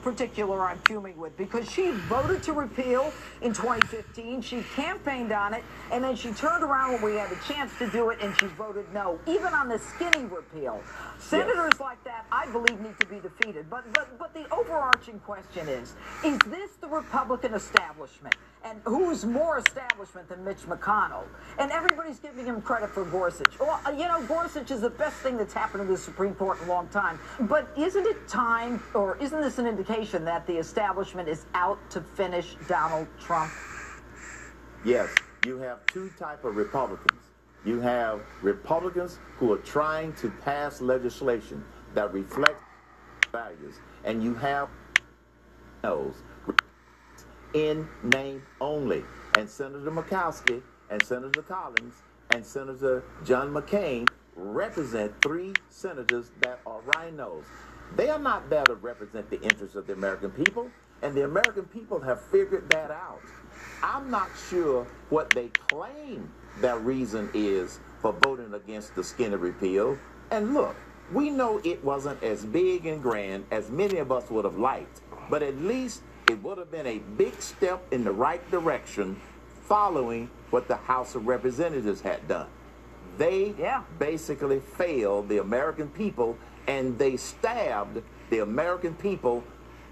particular I'm fuming with, because she voted to repeal in 2015. She campaigned on it, and then she turned around when we had a chance to do it, and she voted no, even on the skinny repeal. Senators like that, I believe, need to be defeated. But the overarching question is this the Republican establishment? And who's more establishment than Mitch McConnell? And everybody's giving him credit for Gorsuch. Well, you know, Gorsuch is the best thing that's happened to the Supreme Court in a long time. But isn't it time, or isn't this an indication that the establishment is out to finish Donald Trump? Yes, you have two types of Republicans. You have Republicans who are trying to pass legislation that reflects values, and you have those in name only. And Senator Murkowski and Senator Collins and Senator John McCain represent three senators that are rhinos. They are not there to represent the interests of the American people, and the American people have figured that out. I'm not sure what they claim their reason is for voting against the skinny repeal. And look, we know it wasn't as big and grand as many of us would have liked, but at least it would have been a big step in the right direction following what the House of Representatives had done. They basically failed the American people, and they stabbed the American people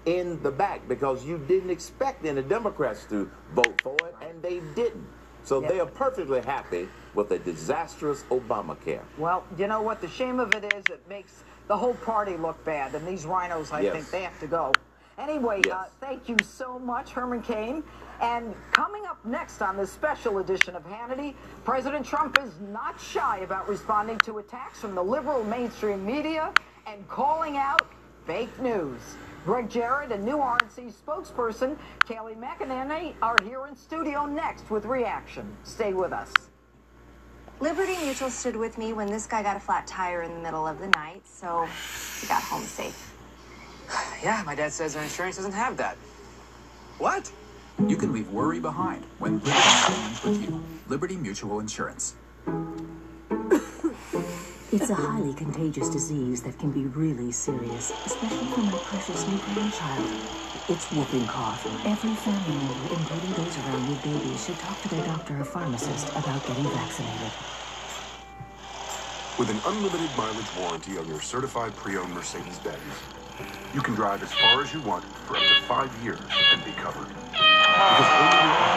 in the back because you didn't expect any Democrats to vote for it, and they didn't. So they are perfectly happy with a disastrous Obamacare. Well, you know what? The shame of it is it makes the whole party look bad, and these rhinos, I think, they have to go. Anyway, thank you so much, Herman Cain. And coming up next on this special edition of Hannity, President Trump is not shy about responding to attacks from the liberal mainstream media and calling out fake news. Greg Jarrett and new RNC spokesperson Kayleigh McEnany are here in studio next with reaction. Stay with us. Liberty Mutual stood with me when this guy got a flat tire in the middle of the night, so he got home safe. Yeah, my dad says our insurance doesn't have that. What? You can leave worry behind when Liberty stands with you. Liberty Mutual Insurance. It's a highly contagious disease that can be really serious, especially for my precious new grandchild. It's whooping cough. Every family member, including those around new babies, should talk to their doctor or pharmacist about getting vaccinated. With an unlimited mileage warranty on your certified pre-owned Mercedes-Benz, you can drive as far as you want for up to 5 years and be covered. Because only the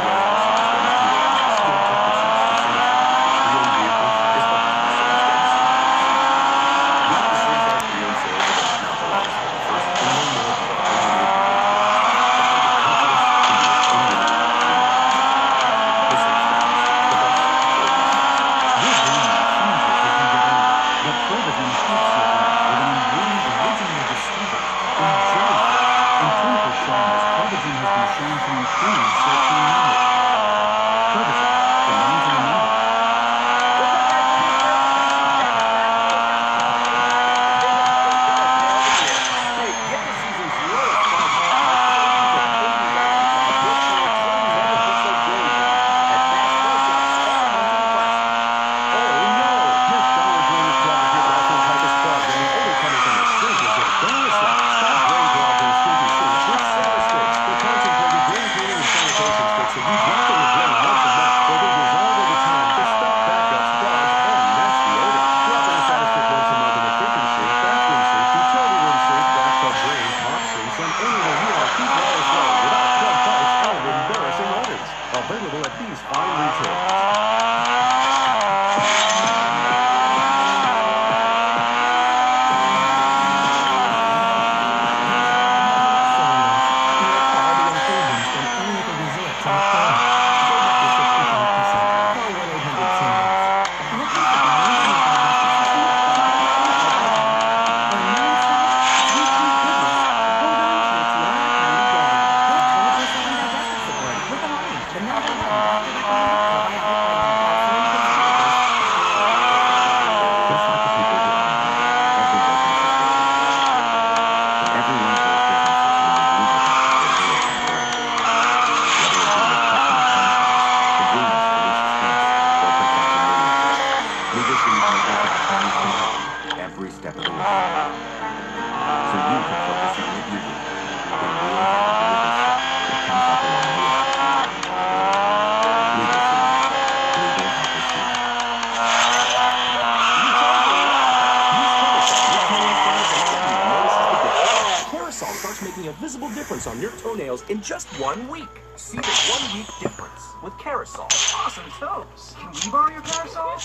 starts making a visible difference on your toenails in just 1 week. See the 1 week difference with Carousel. Awesome toes. Can we borrow your parasol?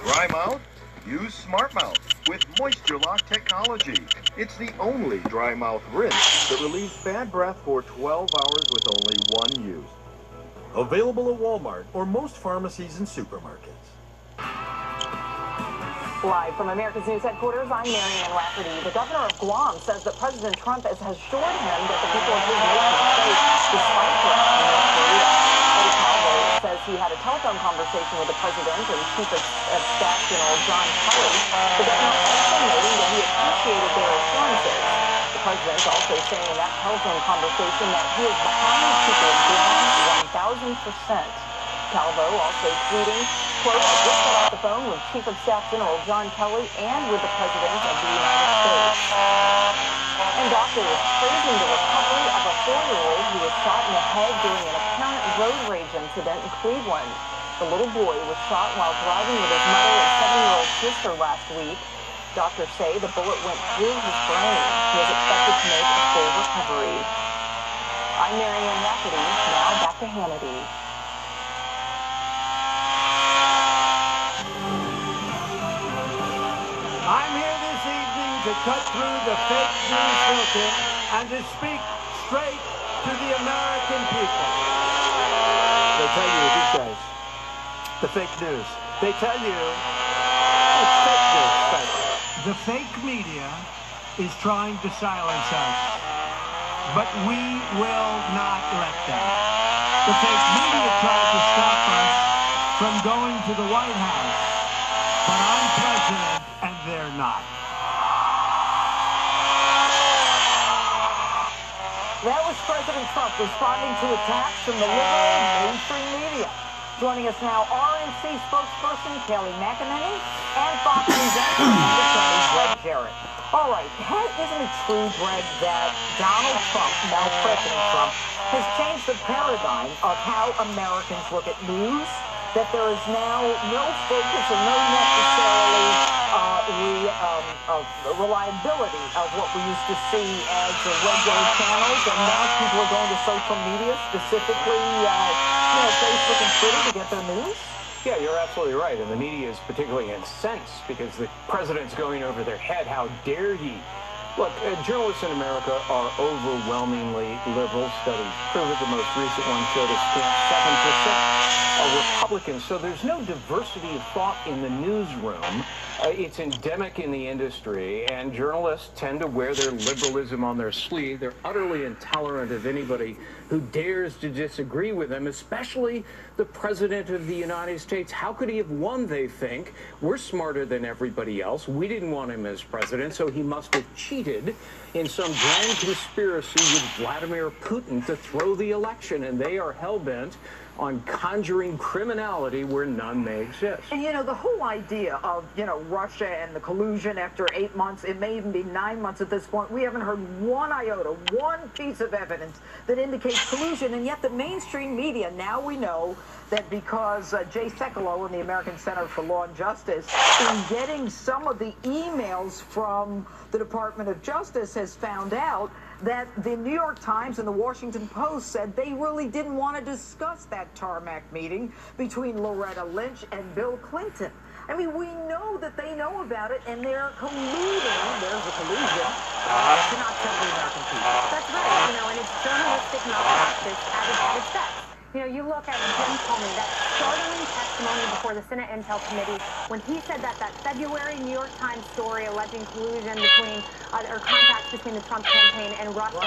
Dry mouth? Use Smart Mouth with Moisture Lock technology. It's the only dry mouth rinse that relieves bad breath for 12 hours with only one use. Available at Walmart or most pharmacies and supermarkets. Live from America's News headquarters, I'm Marianne Rafferty. The governor of Guam says that President Trump has assured him that the people of his nation are safe despite threats from North Korea. Eddie Calvo says he had a telephone conversation with the president and Chief of Staff General John Kelly. The governor also noted that he appreciated their assurances. The president also saying in that telephone conversation that he is behind the people of Guam 1,000%. Calvo also tweeting, quote, I just got off the phone with Chief of Staff General John Kelly and with the President of the United States. And doctors praising the recovery of a 4-year-old who was shot in the head during an apparent road rage incident in Cleveland. The little boy was shot while driving with his mother and 7-year-old sister last week. Doctors say the bullet went through his brain. He is expected to make a full recovery. I'm Marianne Rafferty. Now back to Hannity. I'm here this evening to cut through the fake news filter and to speak straight to the American people. They tell you, these guys, the fake news, they tell you it's fake news. The fake media is trying to silence us, but we will not let them. The fake media tried to stop us from going to the White House, but I'm president and they're not. That was President Trump responding to attacks from the liberal mainstream media. Joining us now, RNC spokesperson Kelly McEnany and Fox News anchor Greg Jarrett. All right, isn't it true, Greg, that Donald Trump, now President Trump, has changed the paradigm of how Americans look at news? That there is now no focus or no necessarily reliability of what we used to see as the regular channels, and now people are going to social media, specifically Facebook and Twitter, to get their news? Yeah, you're absolutely right, and the media is particularly incensed because the president's going over their head. How dare he? Look, journalists in America are overwhelmingly liberal. Studies prove it. The most recent one showed a scant 7% are Republicans. So there's no diversity of thought in the newsroom. It's endemic in the industry, and journalists tend to wear their liberalism on their sleeve. They're utterly intolerant of anybody who dares to disagree with them, especially the President of the United States. How could he have won, they think? We're smarter than everybody else. We didn't want him as president, so he must have cheated in some grand conspiracy with Vladimir Putin to throw the election, and they are hell-bent on conjuring criminality where none may exist. And, the whole idea of, Russia and the collusion after 8 months, it may even be 9 months at this point, we haven't heard one iota, one piece of evidence that indicates collusion, and yet the mainstream media, now we know that because Jay Sekulow in the American Center for Law and Justice, in getting some of the emails from the Department of Justice, has found out that the New York Times and the Washington Post said they really didn't want to discuss that tarmac meeting between Loretta Lynch and Bill Clinton. I mean, we know that they know about it, and they're colluding. There's a collusion to not tell the American people. That's right, and it's journalistic malpractice at its best. You look at Jim Comey, that startling testimony before the Senate Intel Committee, when he said that February New York Times story alleging collusion between, or contacts between the Trump campaign and Russia.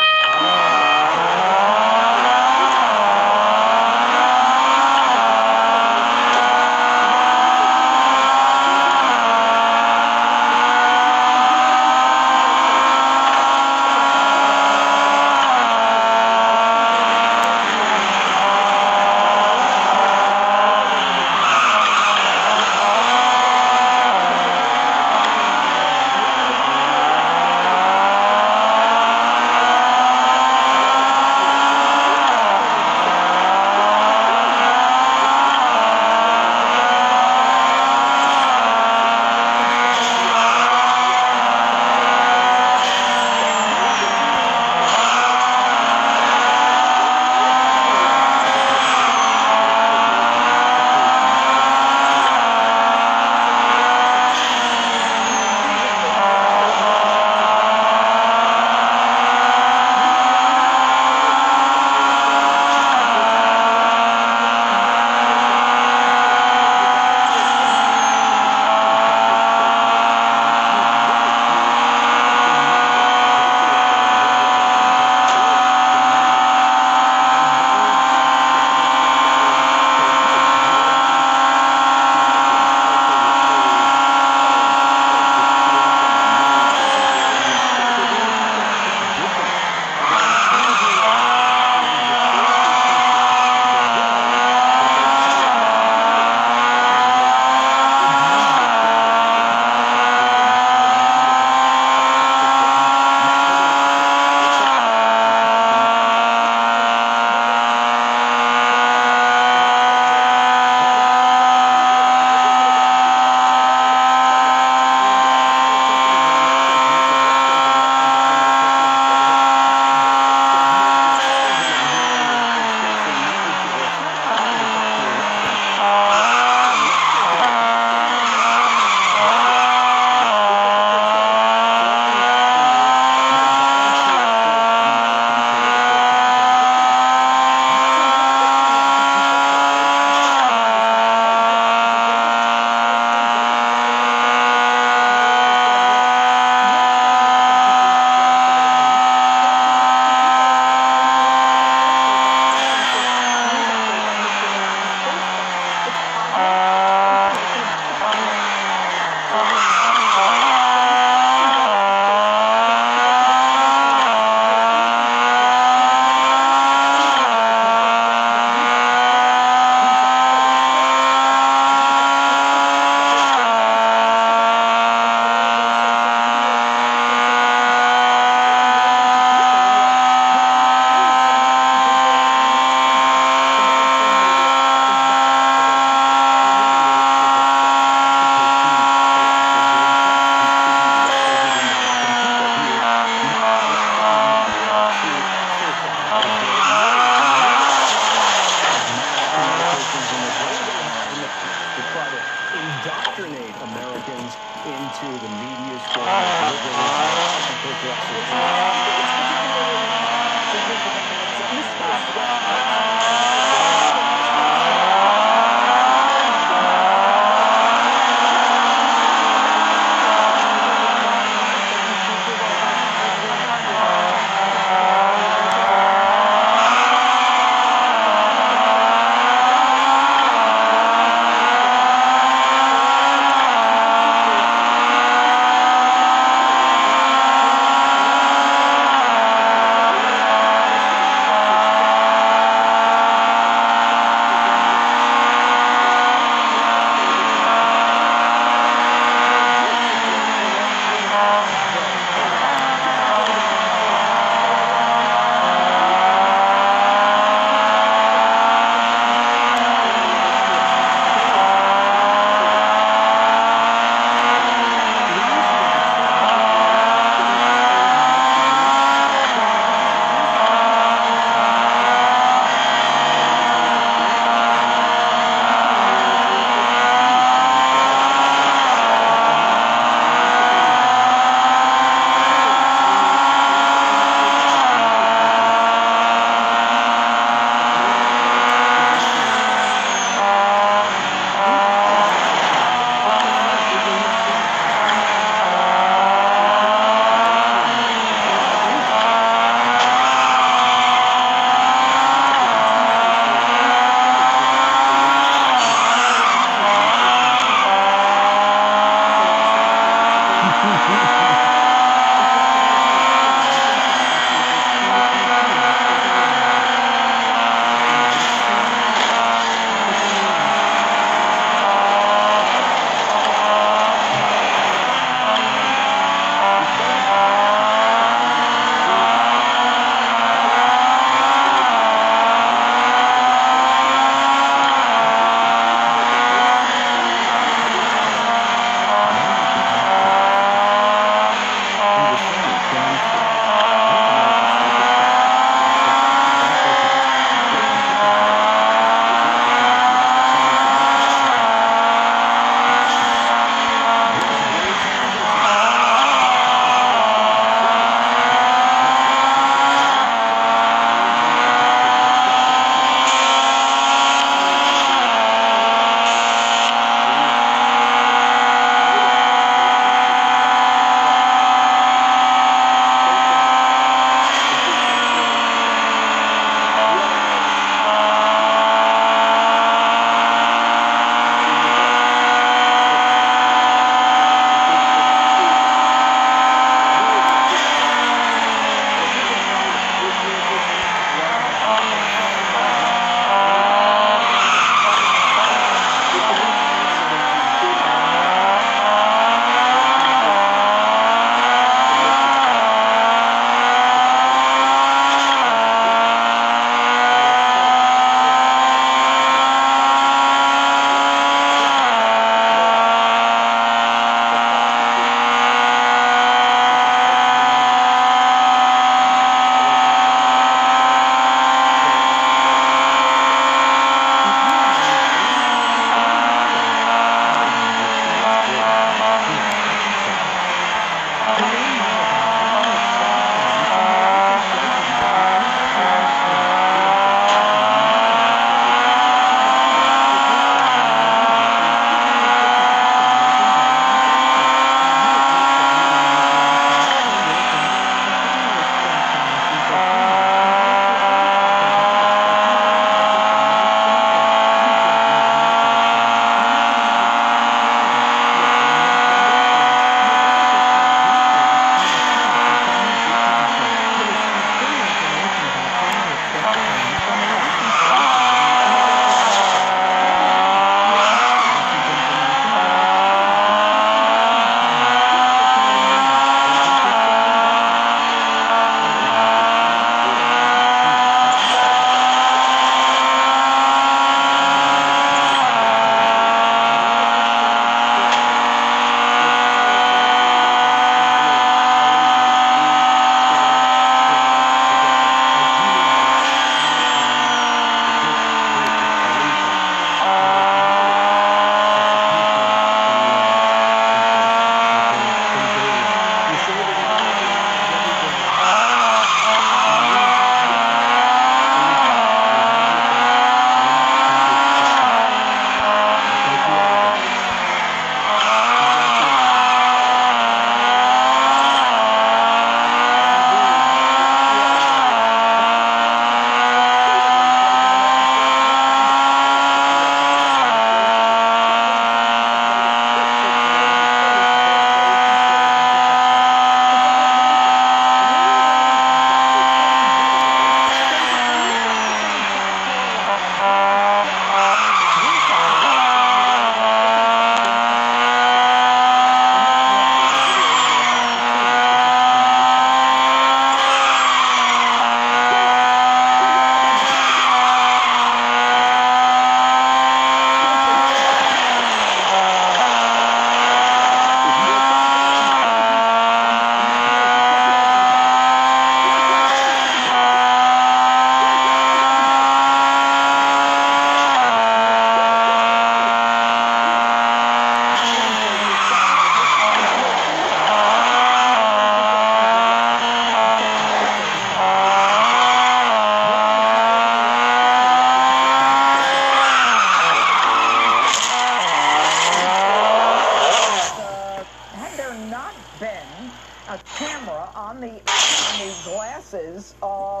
of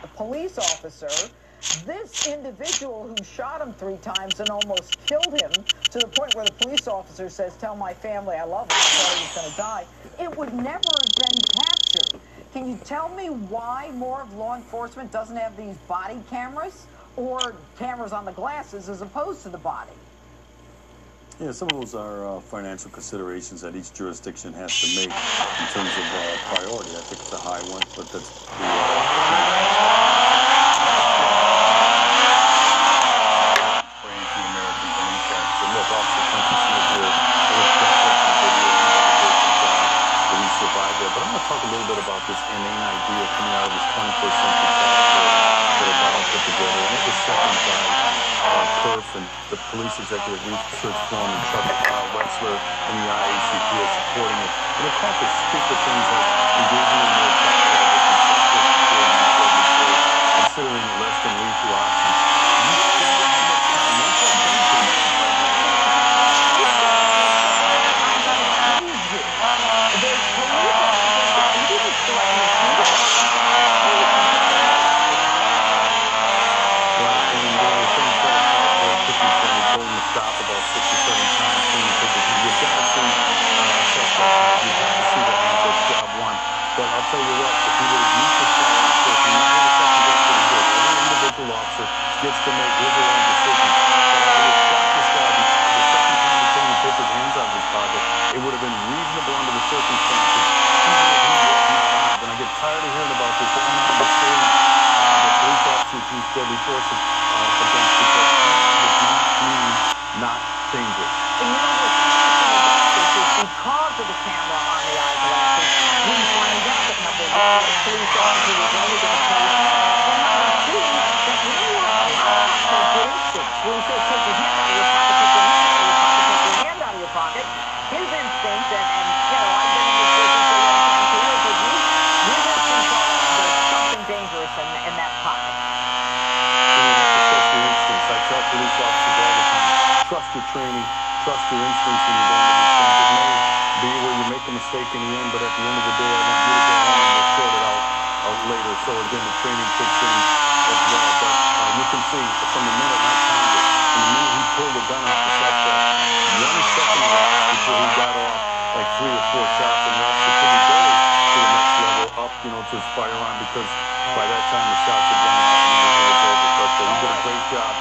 the police officer. This individual who shot him 3 times and almost killed him, to the point where the police officer says, "Tell my family I love him," I thought he was going to die, it would never have been captured. Can you tell me why more of law enforcement doesn't have these body cameras or cameras on the glasses as opposed to the body? Yeah, some of those are financial considerations that each jurisdiction has to make in terms of priority. I think it's a high one, but that's look, Officer Quincy Smith here. He survived that. But I'm going to talk a little bit about this inane idea coming out of this 21st century that Obama put together. And it was seconded by Perf and the Police Executive Research Forum and Chuck Wexler and the IACP are supporting it. And it called for stupid things like engaging in more considering less than lethal options. Stop about 6 or 7 times. You've got to see suspects. You have to see that that's job one. But I'll tell you what, if he would have used his firearm first, he might have second guessed what he did. Every individual officer gets to make his or her own decisions. But I would have shot this guy the second time he came and took his hands out of his pocket. It would have been reasonable under the circumstances, even if he was not armed. And I get tired of hearing about this unarmed assailant, the police officers use deadly force against people. Does not mean not dangerous. And you know what's interesting about this is because of the camera on the eyeglasses, we find out that number one, the police officer was only going to take, and number two, that you know what, a lot of cops have good instincts. When he says take your hand out of your pocket, take your hand out of your pocket, take your hand out of your pocket, his instinct, and you know, I've been in this business a long time too, is that his instincts are there's something dangerous in that pocket. I tell police officers all the time, trust your training, trust your instincts when you're doing these things. It may be where you make a mistake in the end, but at the end of the day, I want you to go home and we'll sort it out later. So again, the training kicks in as well. But you can see from the minute I timed it, from the minute he pulled the gun off the suspect, 1 second elapsed before he got off like 3 or 4 shots, and the officer couldn't go to the next level up, to his firearm, because by that time the shots had gone off and it was over. But he did a great job.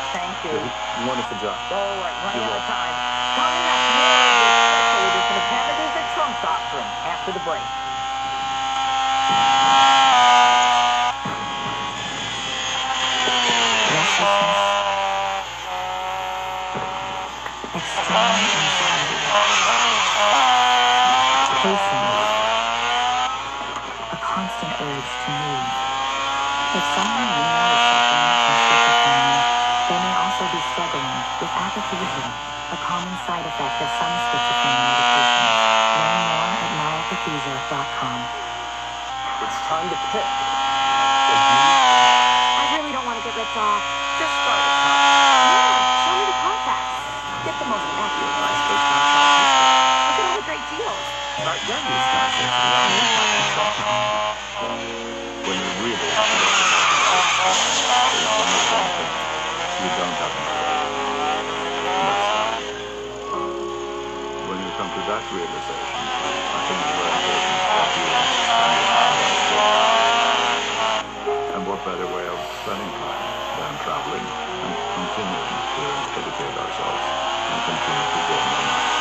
Thank you. Wonderful job. All right, running out of time. Coming up, more of this special edition of Kennedy's the Trump Doctrine after the break. Extreme anxiety, pacing, a constant urge to move. If someone you know is suffering from schizophrenia, they may also be struggling with akathisia, a common side effect of some schizophrenia medications. Learn more at myakathisia.com. It's time to pick. I really don't want to get ripped off. Just start it, huh? Yeah, show me the contracts. Get the most accurate price based on past history. Look at all the great deals. Start getting these contracts around your when you really there's only one thing you don't have to do. When you come to that realization, I think it's very important that you understand it. And what better way of spending time than traveling and continuing to educate ourselves and continue to grow our minds.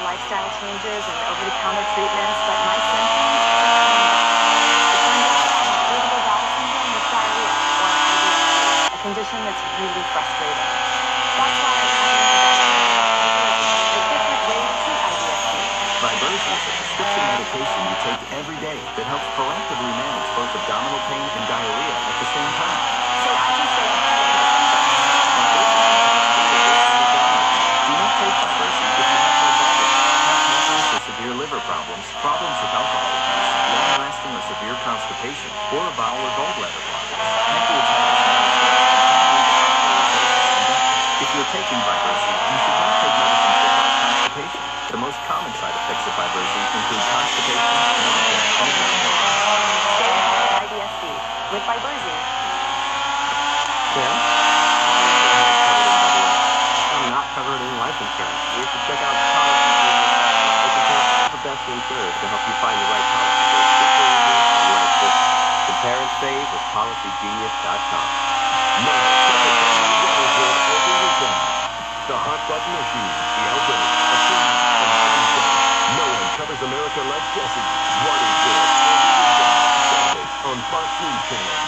lifestyle changes and over-the-counter treatments, but my symptoms are coming back. It turns out I have irritable bowel syndrome with diarrhea, or IBS, a condition that's really frustrating. That's why I'm having my doctor with different ways to treat IBS. Vibersi is a prescription medication you take every day that helps proactively manage both abdominal pain and diarrhea at the same time. So I can stay ahead of my symptoms. Do not take Vibersi if you have no bladder, have pancreas or severe liver problems, problems with alcohol abuse, long-lasting or severe constipation, or a bowel or gallbladder blockage. Pancreatitis may if you're taking Vibersi, you should not take medicines that cause constipation. The most common side effects of Vibersi include constipation, nausea, and abdominal pain. Stay ahead of IBS with Vibersi. Sam? I'm not covered in life insurance. You should check out policy. They compare all the best insurers to help you find the right policy. So it's super easy and like this. Compare and save with PolicyGenius.com. The hot button issues, the outbreak, a thing, and everything. No one covers America like Jesse. What is this? Saturdays on Fox News Channel.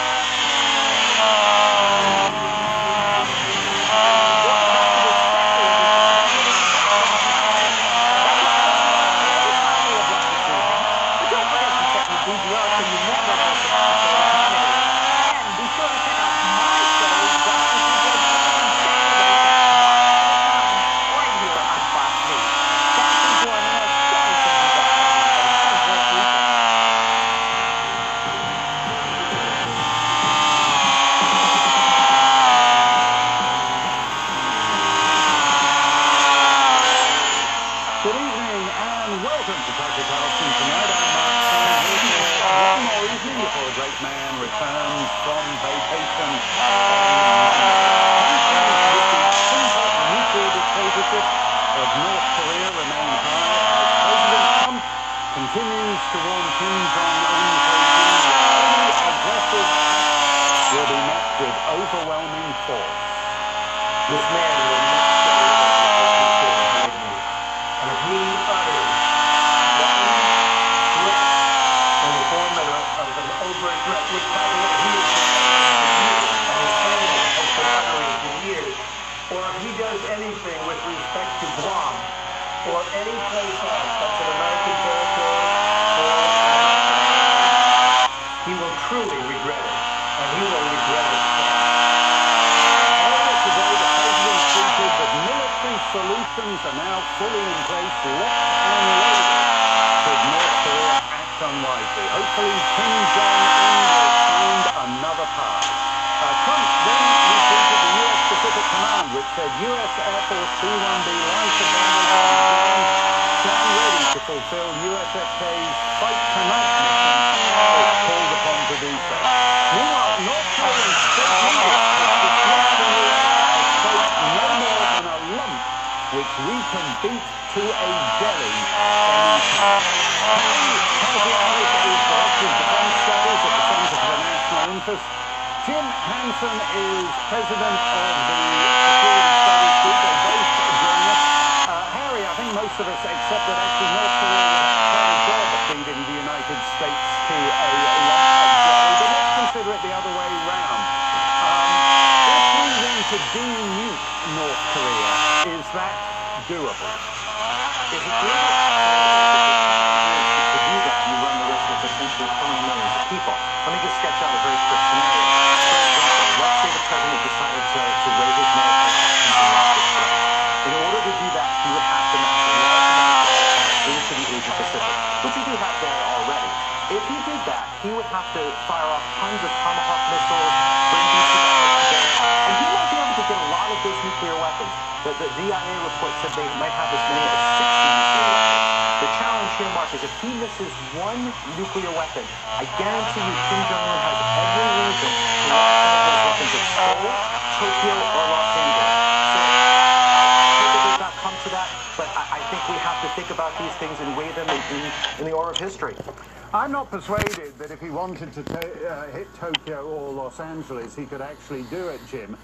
Good evening and welcome to Tucker Carlson tonight. I'm Mark Stein here for one more evening before a great man returns from vacation. The nuclear dictatorship of North Korea remain high as President Trump continues to warn Kim Jong-un's regime that any aggressive act will be met with overwhelming force. This man will not show up with me. And if he utters one threat in the form of an overt threat, which by the way he has been uttering for years, and his family has been uttering for years, or if he does anything with respect to Guam or any place else that's an American territory, he will truly regret it, and he will regret it. Earlier today, the president tweeted that military solutions are now fully in place, locked and loaded, should North Korea act unwisely. Hopefully, Kim Jong-un will find another path. Trump then retweeted the U.S. Pacific Command, which said U.S. Air Force B-1B lighter bombers stand ready to fulfill USSK's Fight Tonight mission if called upon to do so. Meanwhile, North Korean state leaders have dismissed the U.S. as, quote, no more than a lump which we can beat to a jelly anytime. Harvey Harris is Director of Defense Studies at the Center for National Interest. Jim Hansen is President of the Security Studies Group. They both join us. Harry, I think most of us accept that actually North Korea would have quite a job at beating the United States to a lump of jelly, but let's consider it the other way round. If we want to de-nuke North Korea, is that doable? If it is, to do that, you run the risk of potentially killing millions of people. Let me just sketch out a very quick scenario. For example, let's say the president decided to waive his military actions and lock this place. In order to do that, he would have to mass a large amount of force into the Asia Pacific, which we do have there already. If he did that, he would have to fire off tons of Tomahawk missiles, bring these to there, and he might be able to get a lot of those nuclear weapons. The DIA report said they might have as many as 60 nuclear weapons. The challenge here, Mark, is if he misses one nuclear weapon, I guarantee you Kim Jong-un has every reason to launch some of those weapons at Seoul, Tokyo, or Los Angeles. So, I hope it does not come to that, but I think we have to think about these things and weigh them in the order of history. I'm not persuaded that if he wanted to hit Tokyo or Los Angeles, he could actually do it, Jim.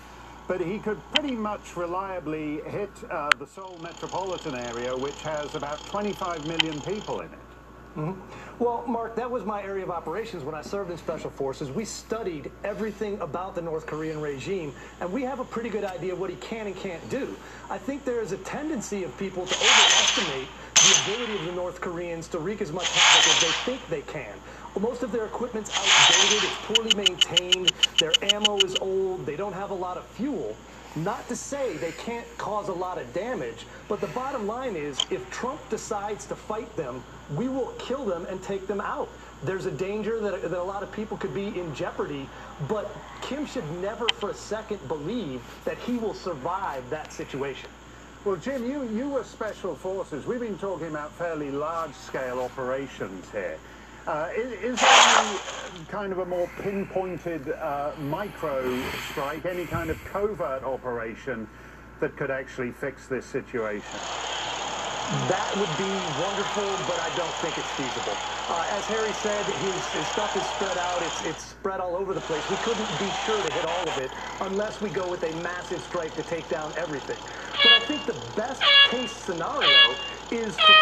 but he could pretty much reliably hit the Seoul metropolitan area, which has about 25 million people in it. Well, Mark, that was my area of operations when I served in Special Forces. We studied everything about the North Korean regime, and we have a pretty good idea of what he can and can't do. I think there is a tendency of people to overestimate the ability of the North Koreans to wreak as much havoc as they think they can. Most of their equipment's outdated, it's poorly maintained, their ammo is old, they don't have a lot of fuel. Not to say they can't cause a lot of damage, but the bottom line is, if Trump decides to fight them, we will kill them and take them out. There's a danger that a lot of people could be in jeopardy, but Kim should never for a second believe that he will survive that situation. Well, Jim, you were Special Forces. We've been talking about fairly large-scale operations here. Is there any kind of a more pinpointed micro strike, any kind of covert operation that could actually fix this situation? That would be wonderful, but I don't think it's feasible. As Harry said, his stuff is spread out. It's spread all over the place. We couldn't be sure to hit all of it unless we go with a massive strike to take down everything. But I think the best case scenario is for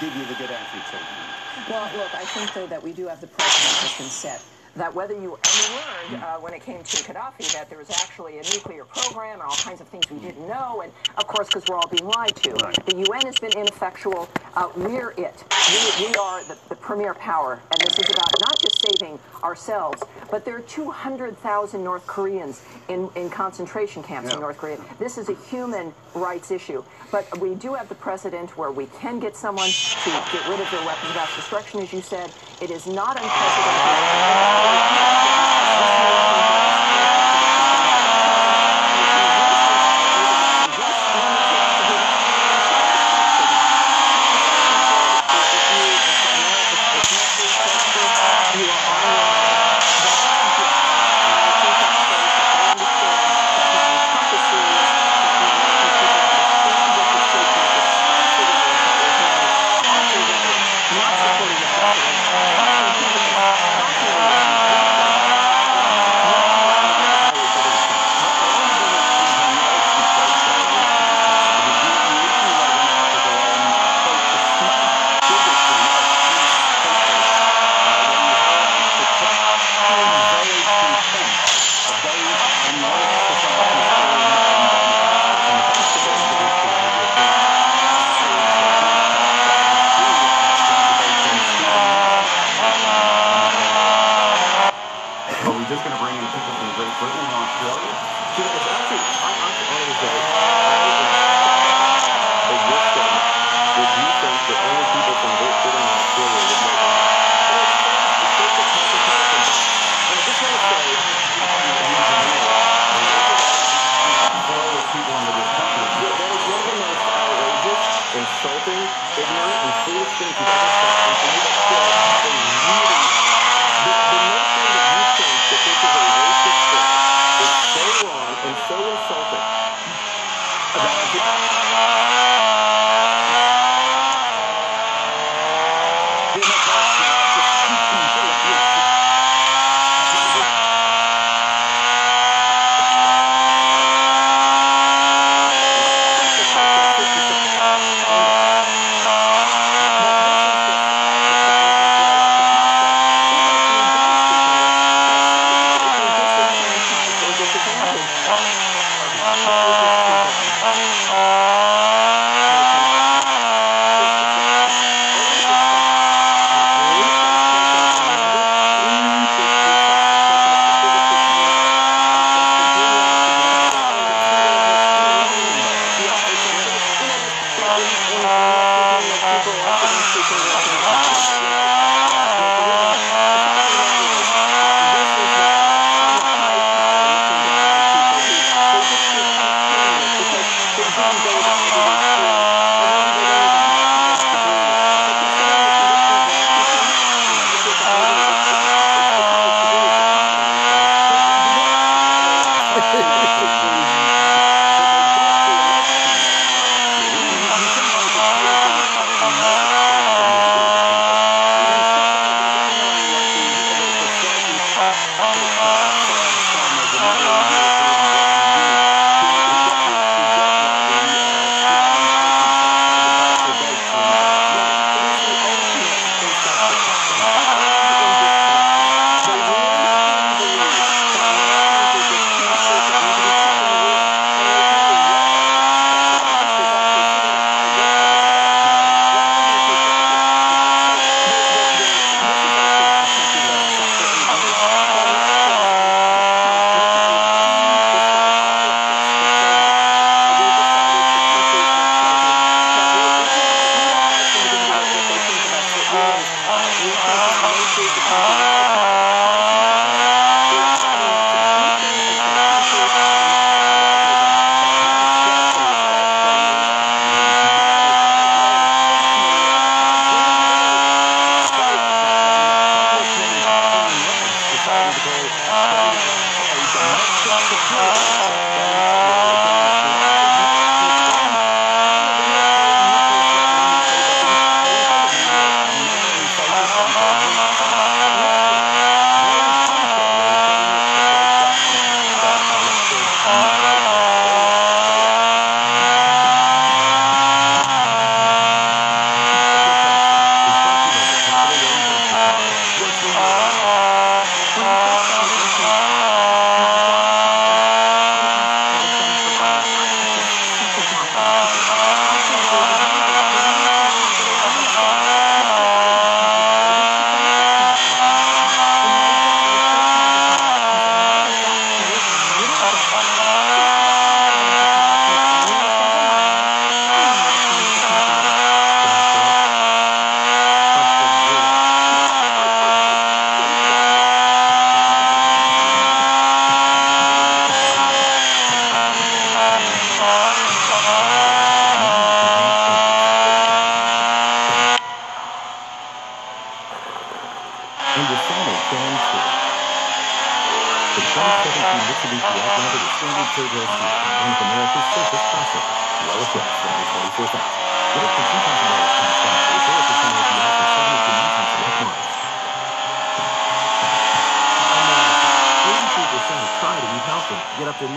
give you the good answer you said. Well, look, I think, though, that we do have the precedent that's been set. That whether you, and we learned when it came to Gaddafi that there was actually a nuclear program and all kinds of things we didn't know, and of course, because we're all being lied to. Right. The UN has been ineffectual. We're it. We are the premier power, and this is about not just saving ourselves, but there are 200,000 North Koreans in concentration camps in North Korea. This is a human rights issue. But we do have the precedent where we can get someone to get rid of their weapons of mass destruction, as you said. It is not unprecedented. Trade Rail Steel, one of America's safest processors, well equipped for under 24,000. Get up to $2,000 cash back or 0% APR for 72 months on select models. America, 83% have tried and eat healthy, yet up to 90%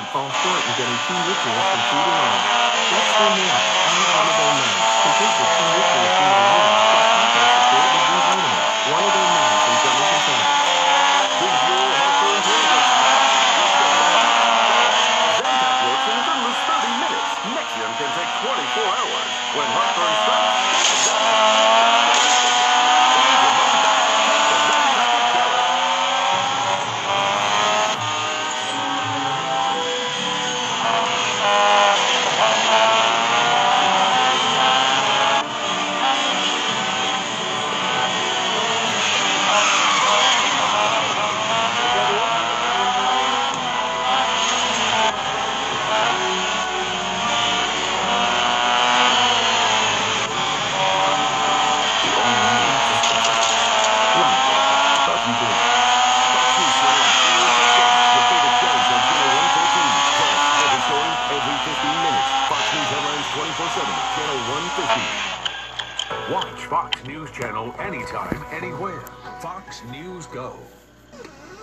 fall short in getting key nutrients from food alone. Let's do more. I'm One of Their Men, complete with key nutrients from the room, plus compost support with B vitamins. One of Their Men from Dennis and Sanders. Zantac works in as little as 30 minutes. Nexium can take 24 hours. When heartburn strikes, Watch Fox News Channel anytime, anywhere. Fox News Go.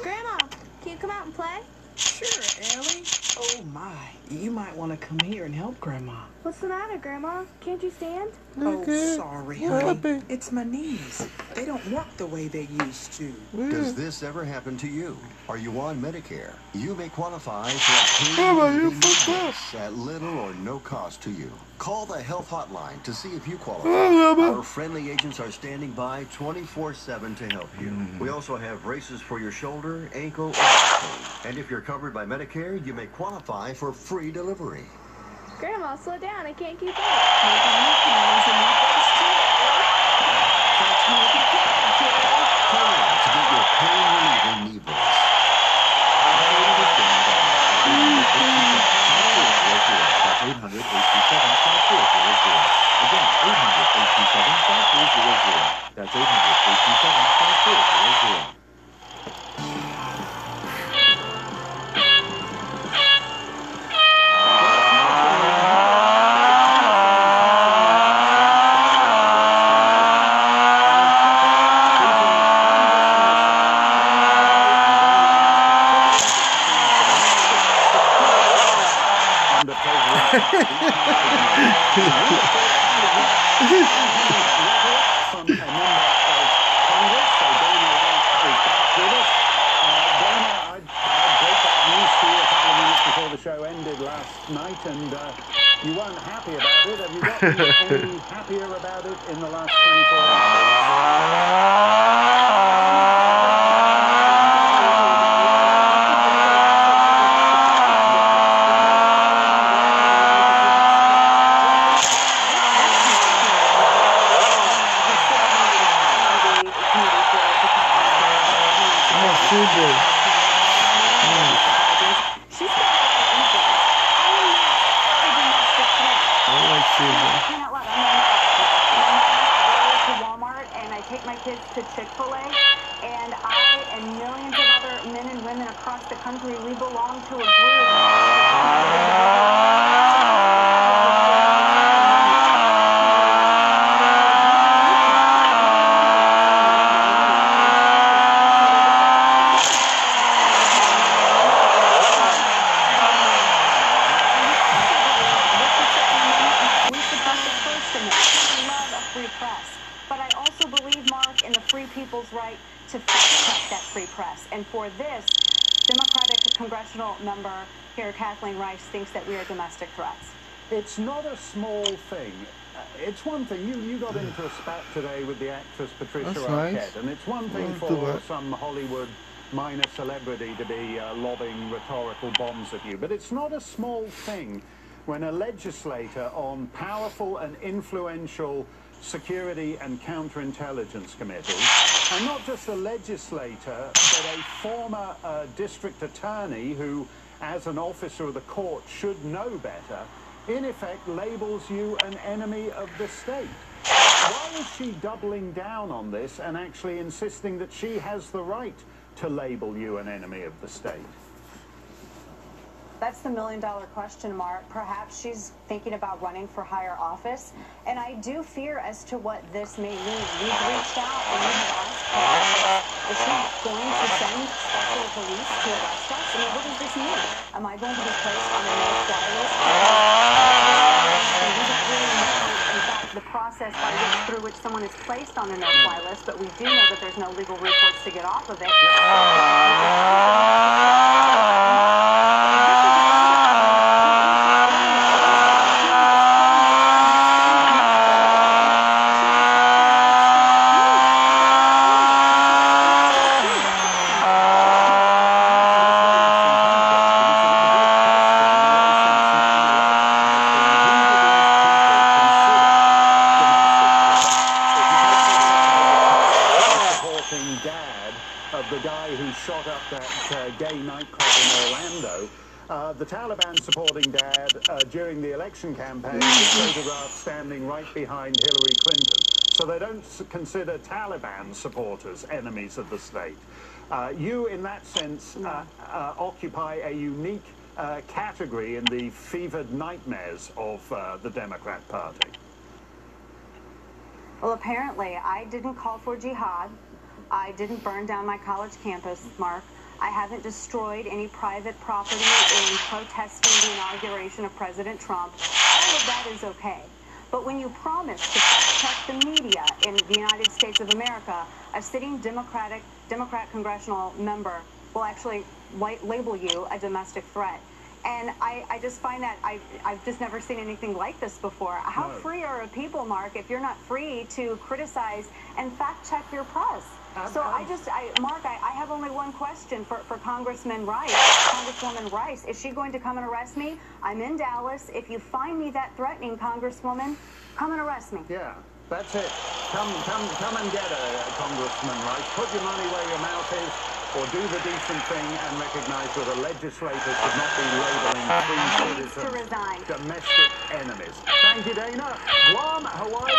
Grandma, can you come out and play? Sure, Ellie. Oh my, you might want to come here and help Grandma. What's the matter, Grandma? Can't you stand? Oh, sorry, honey. It's my knees. They don't work the way they used to. Does this ever happen to you? Are you on Medicare? You may qualify for a paid at little or no cost to you. Call the health hotline to see if you qualify. Our friendly agents are standing by 24/7 to help you. We also have braces for your shoulder, ankle, or back pain. And if you're covered by Medicare, you may qualify for free delivery. Grandma, slow down. I can't keep up. To get your pain-relieving knee brace. That's 800-827-5400. Again, 800-827-5400. That's 800-827-5400. The show ended last night and you weren't happy about it. Have you got any happier about it in the last 24 to Chick-fil-A, and I and millions of other men and women across the country, we belong to a group. We support the First Amendment. We love a free press. But I also believe, Mark, in the free people's right to fact-check that free press. And for this, Democratic congressional member here, Kathleen Rice, thinks that we are domestic threats. It's not a small thing. It's one thing, you got into a spat today with the actress Patricia Arquette, nice. And it's one thing for some Hollywood minor celebrity to be lobbing rhetorical bombs at you, but it's not a small thing when a legislator on powerful and influential security and counterintelligence committees, and not just a legislator, but a former district attorney who, as an officer of the court, should know better, in effect labels you an enemy of the state. Why is she doubling down on this and actually insisting that she has the right to label you an enemy of the state? That's the million-dollar question, Mark. Perhaps she's thinking about running for higher office, and I do fear as to what this may mean. We've reached out and we have asked her, is she going to send special police to arrest us? I mean, what does this mean? Am I going to be placed on a no-fly list? We don't really know, in fact, the process through which someone is placed on a no-fly list, but we do know that there's no legal recourse to get off of it. The guy who shot up that gay nightclub in Orlando, the Taliban supporting dad during the election campaign was photographed standing right behind Hillary Clinton. So they don't consider Taliban supporters enemies of the state. You, in that sense, occupy a unique category in the fevered nightmares of the Democrat Party. Well, apparently, I didn't call for jihad. I didn't burn down my college campus, Mark. I haven't destroyed any private property in protesting the inauguration of President Trump. All of that is okay. But when you promise to check the media in the United States of America, a sitting Democrat congressional member will actually label you a domestic threat. And I just find that I've just never seen anything like this before. How free are people, Mark, if you're not free to criticize and fact-check your press? So Mark, I have only one question for Congresswoman Rice. Is she going to come and arrest me? I'm in Dallas. If you find me that threatening, Congresswoman, come and arrest me. Yeah, that's it. Come and get her, Congressman Rice. Put your money where your mouth is, or do the decent thing and recognize that a legislator should not be labeling free citizens domestic enemies. Thank you, Dana. Guam, Hawaii.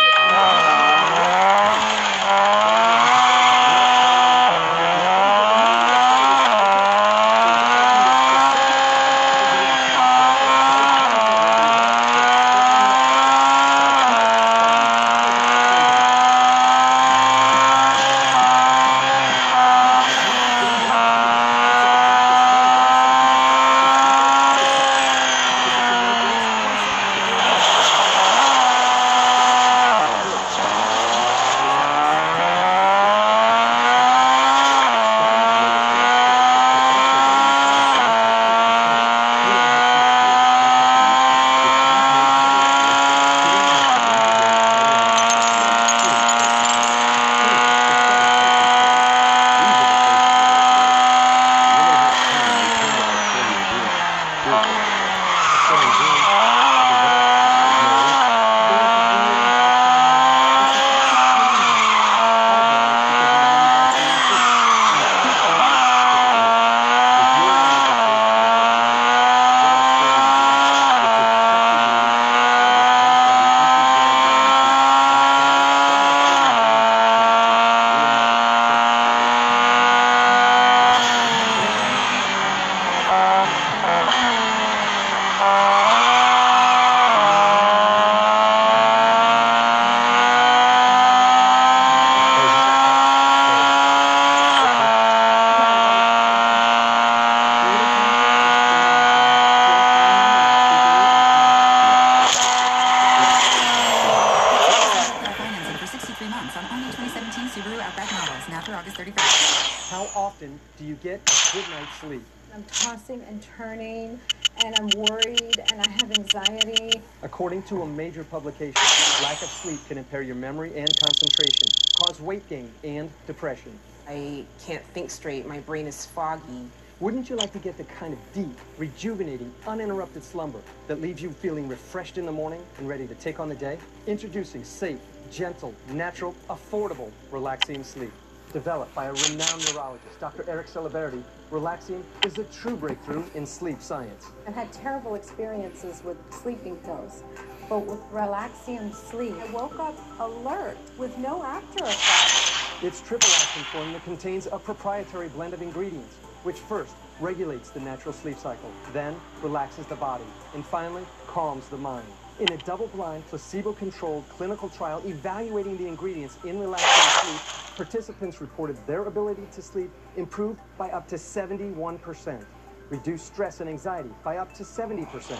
How often do you get a good night's sleep? I'm tossing and turning, and I'm worried, and I have anxiety. According to a major publication, lack of sleep can impair your memory and concentration, cause weight gain and depression. I can't think straight. My brain is foggy. Wouldn't you like to get the kind of deep, rejuvenating, uninterrupted slumber that leaves you feeling refreshed in the morning and ready to take on the day? Introducing safe, gentle, natural, affordable Relaxium Sleep. Developed by a renowned neurologist, Dr. Eric Celeberity, Relaxium is a true breakthrough in sleep science. I've had terrible experiences with sleeping pills, but with Relaxium Sleep, I woke up alert with no after effects. It's triple action form that contains a proprietary blend of ingredients which first regulates the natural sleep cycle, then relaxes the body, and finally calms the mind. In a double-blind, placebo-controlled clinical trial evaluating the ingredients in relaxing sleep, participants reported their ability to sleep improved by up to 71%, reduced stress and anxiety by up to 70%,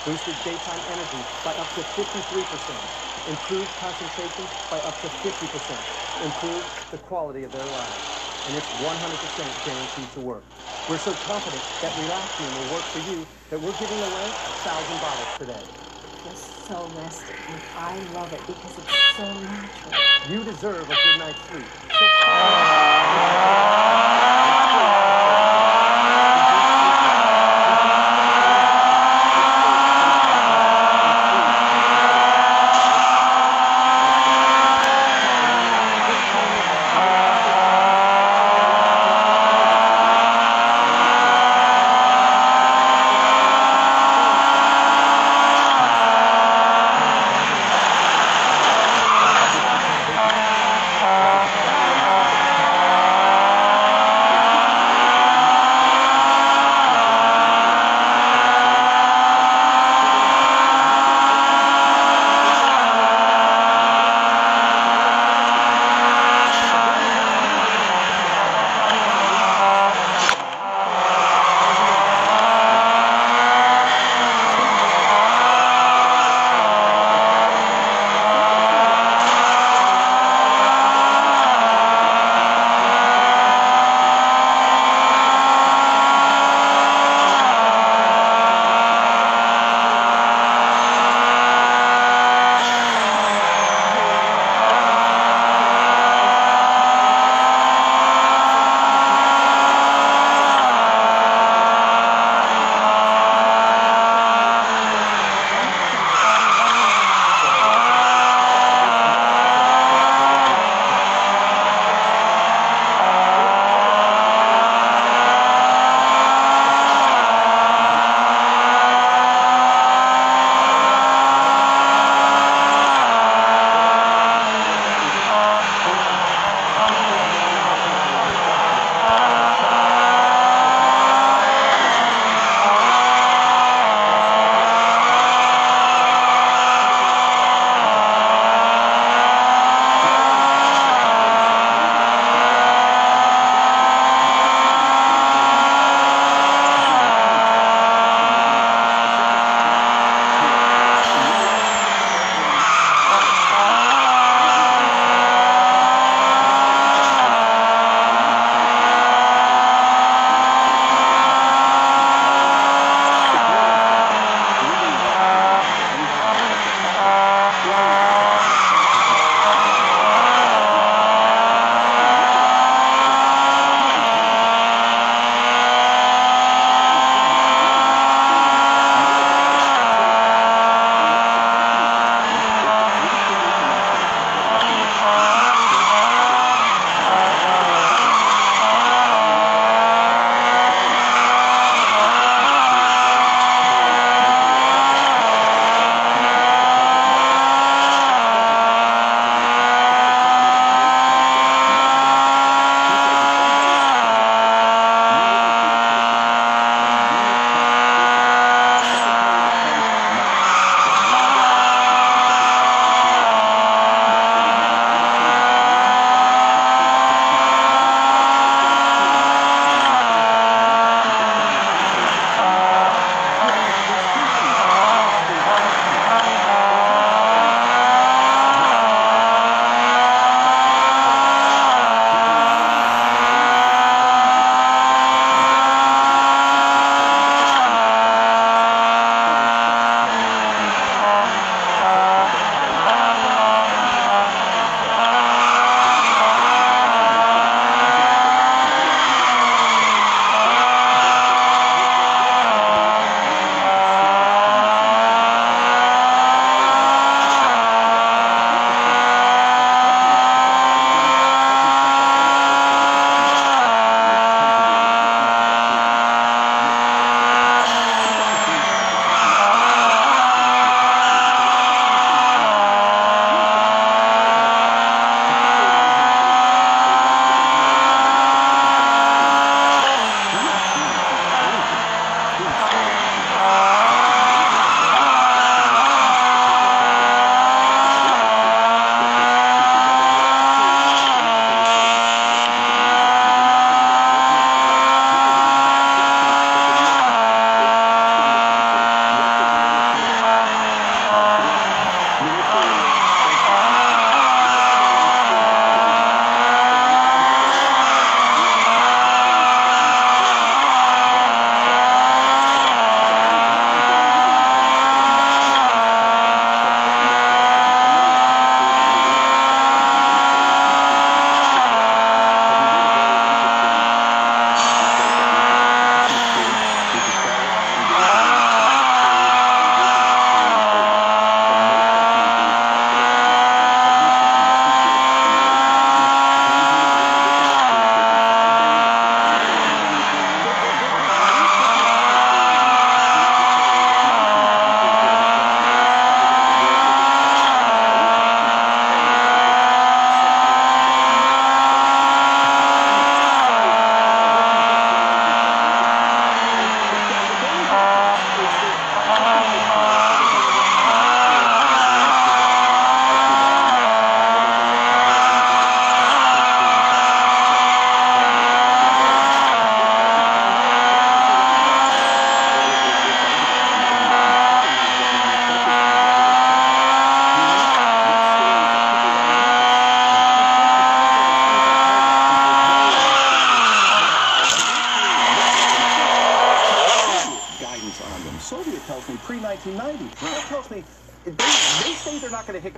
boosted daytime energy by up to 53%, improved concentration by up to 50%, improved the quality of their lives. And it's 100% guaranteed to work. We're so confident that Relaxium will work for you that we're giving away 1,000 bottles today. It's so rested, and I love it because it's so natural. You deserve a good night's sleep. So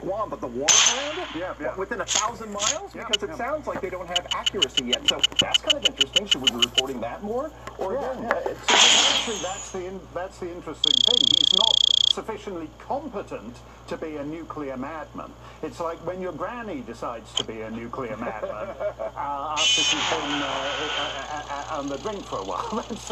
Guam, but the water around it? Yeah, yeah. Within 1,000 miles? Yeah, Because it yeah. sounds like they don't have accuracy yet. So that's kind of interesting. Should we be reporting that more? Or Actually, that's the interesting thing. He's not sufficiently competent to be a nuclear madman. It's like when your granny decides to be a nuclear madman after she's been on the drink for a while. That's,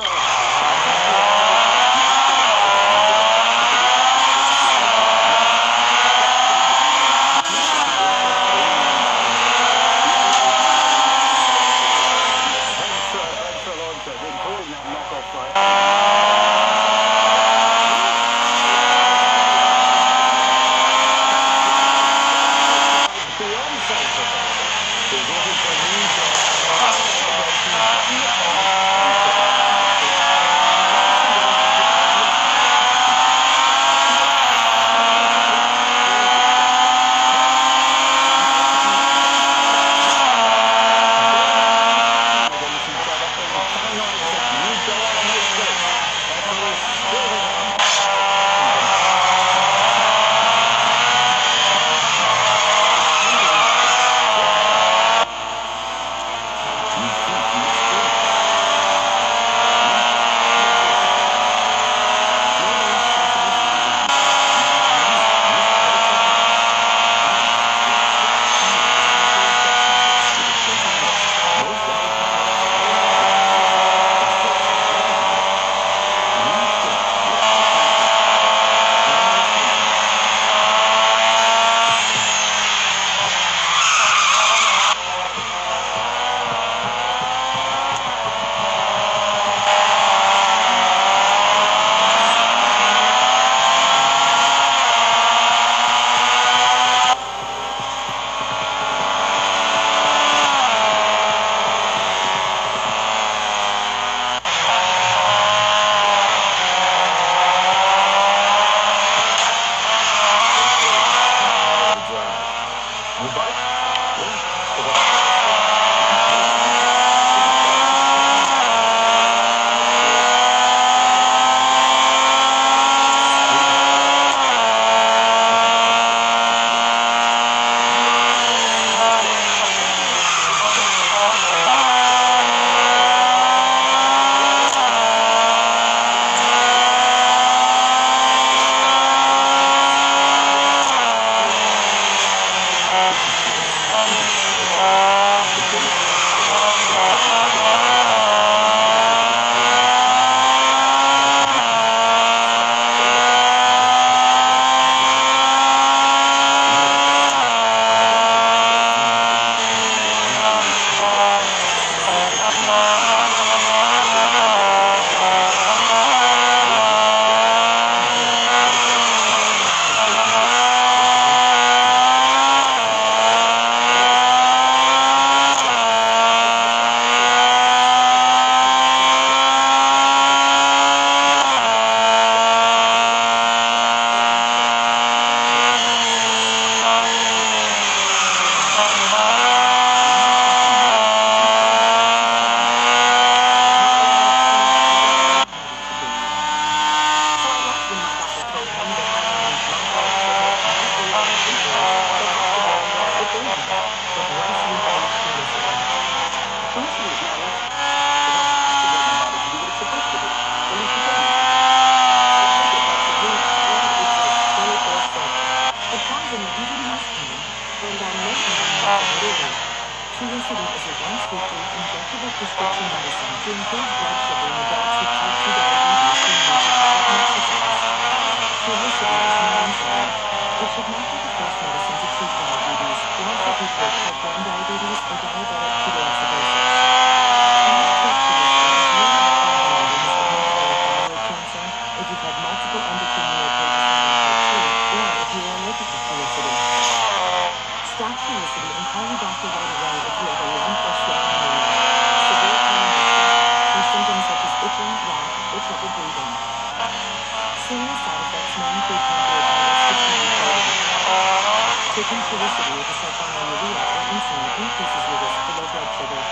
Taking Trulicity with a sulfonylurea or insulin increases your risk for low blood sugar.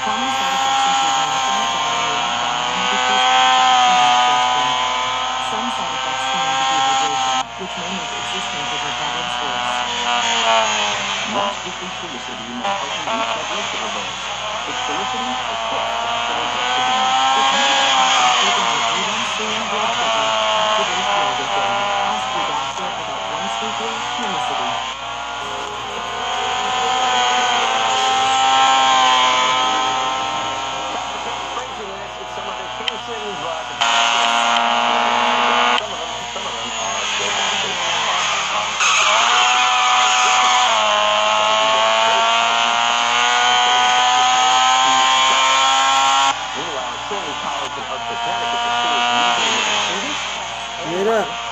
Common side effects include nausea, diarrhea, vomiting, decreased appetite, and indigestion. Some side effects can lead to dehydration, which may make existing liver problems worse. This inclusivity may help reduce diversity levels. Its felicity has put sexual destiny. If you even with A1C and blood sugar, activate yoga thing. Ask your doctor about once-weekly hunicity. Craziness, it's summer vacation, but some of them are still Meanwhile, Trinity College in Hartford, Connecticut, the school is using the students. Mira.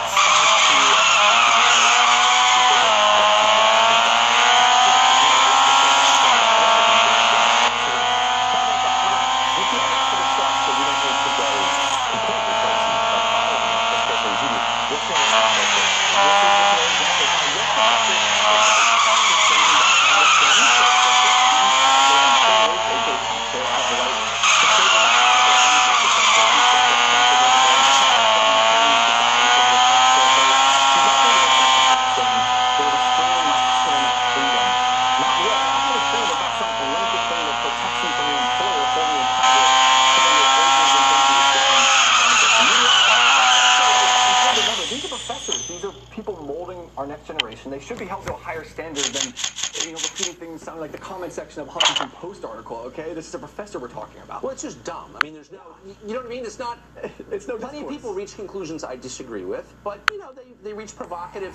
These are people molding our next generation. They should be held to a higher standard than, repeating things sounding like the comment section of a Huffington Post article, okay? This is a professor we're talking about. Well, it's just dumb. I mean, there's no, you know what I mean? It's not, it's no plenty of people reach conclusions I disagree with, but, they reach provocative